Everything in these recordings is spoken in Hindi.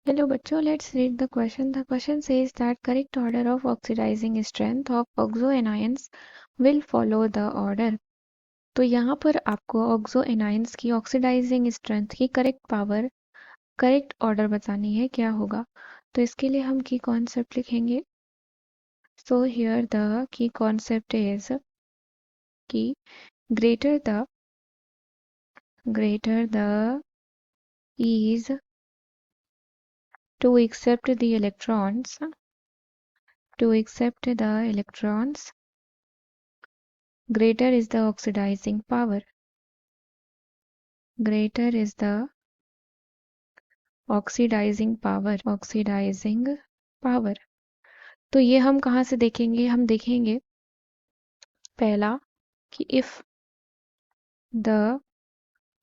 Hello बच्चों, let's read the question. The question says that correct order of oxidizing strength of oxoanions will follow the order. तो यहाँ पर आपको oxoanions की oxidizing strength की correct power, correct order बतानी है क्या होगा. तो इसके लिए हम key concept लिखेंगे. So here the key concept is कि greater the is to accept the electrons, greater is the oxidizing power. Oxidizing power. तो ये हम कहाँ से देखेंगे? हम देखेंगे पहला कि if the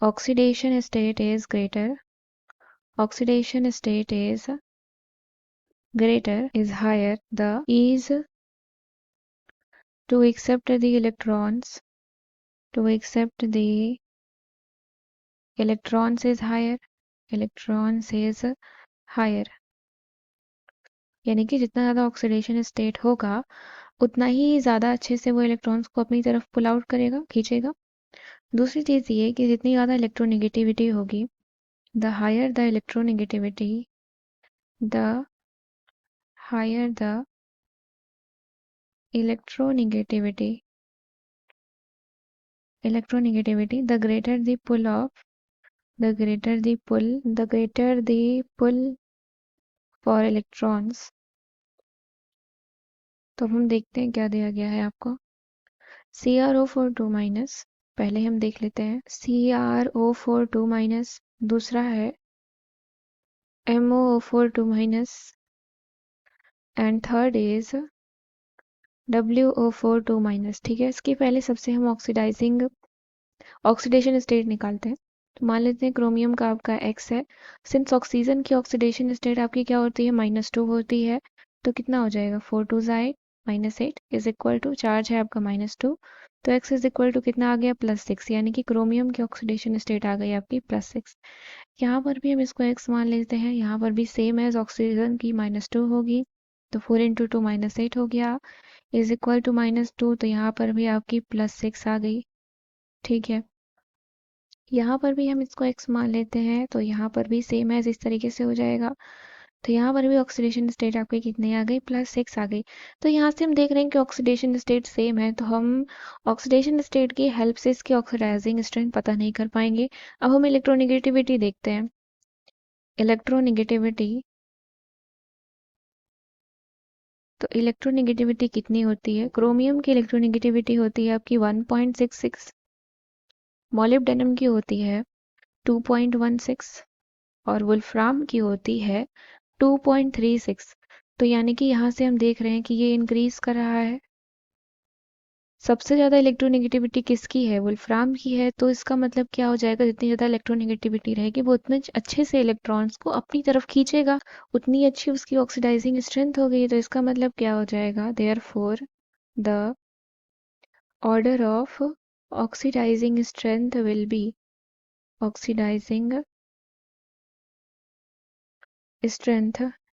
oxidation state is greater is higher the is to accept the electrons is higher. यानी कि जितना ज़्यादा ऑक्सीडेशन स्टेट होगा उतना ही ज़्यादा अच्छे से वो इलेक्ट्रॉन्स को अपनी तरफ पुल आउट करेगा, खींचेगा. दूसरी चीज़ ये कि जितनी ज़्यादा इलेक्ट्रोनेगेटिविटी होगी, the higher the electronegativity the greater the pull for electrons. तो हम देखते हैं क्या दिया गया है आपको. CrO4 2- पहले हम देख लेते हैं. CrO4 2- दूसरा है MoO4 2- and third is WO4 2-. ठीक है, इसके पहले सबसे हम ऑक्सीडेशन स्टेट निकालते हैं. तो मान लेते हैं क्रोमियम का आपका X है. सिंस ऑक्सीजन की ऑक्सीडेशन स्टेट आपकी क्या होती है? -2 होती है. तो कितना हो जाएगा? 4 2 -8 इज इक्वल टू, चार्ज है आपका -2, तो X इज इक्वल टू कितना आ गया? +6. यानी कि क्रोमियम की ऑक्सीडेशन स्टेट आ गई आपकी +6. यहाँ पर भी हम इसको X मान लेते हैं. यहाँ पर भी सेम एज ऑक्सीजन की -2 होगी, तो 4 × 2 -8 हो गया इज इक्वल टू -2. तो यहाँ पर भी आपकी +6 आ गई. ठीक है, यहाँ पर भी हम इसको x मान लेते हैं, तो यहाँ पर भी सेम है, इस तरीके से हो जाएगा. तो यहाँ पर भी ऑक्सीडेशन स्टेट आपकी कितनी आ गई? +6 आ गई. तो यहाँ से हम देख रहे हैं कि ऑक्सीडेशन स्टेट सेम है, तो हम ऑक्सीडेशन स्टेट की हेल्प से इसकी ऑक्सीडाइजिंग स्ट्रेंथ पता नहीं कर पाएंगे. अब हम इलेक्ट्रोनेगेटिविटी देखते हैं. तो इलेक्ट्रोनेगेटिविटी कितनी होती है? क्रोमियम की इलेक्ट्रोनेगेटिविटी होती है आपकी 1.66, मॉलिब्डेनम की होती है 2.16 और वुल्फ्राम की होती है 2.36. तो यानी कि यहाँ से हम देख रहे हैं कि ये इंक्रीज कर रहा है. सबसे ज़्यादा इलेक्ट्रोनेगेटिविटी किसकी है? वुल्फ्राम की है. तो इसका मतलब क्या हो जाएगा? जितनी ज़्यादा इलेक्ट्रोनेगेटिविटी रहेगी वो उतने अच्छे से इलेक्ट्रॉन्स को अपनी तरफ खींचेगा, उतनी अच्छी उसकी ऑक्सीडाइजिंग स्ट्रेंथ होगी. तो इसका मतलब क्या हो जाएगा? Therefore the order of oxidizing strength will be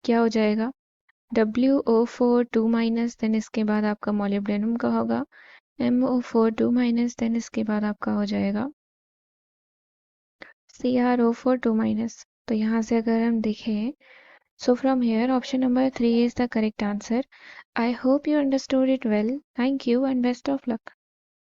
क्या हो जाएगा? WO4 2-, देन इसके बाद आपका मॉलिब्डेनम का होगा MO4 2-, देन इसके बाद आपका हो जाएगा CrO4 2-. तो यहाँ से अगर हम देखें, so from here option number 3 is the correct answer. I hope you understood it well. Thank you and best of luck.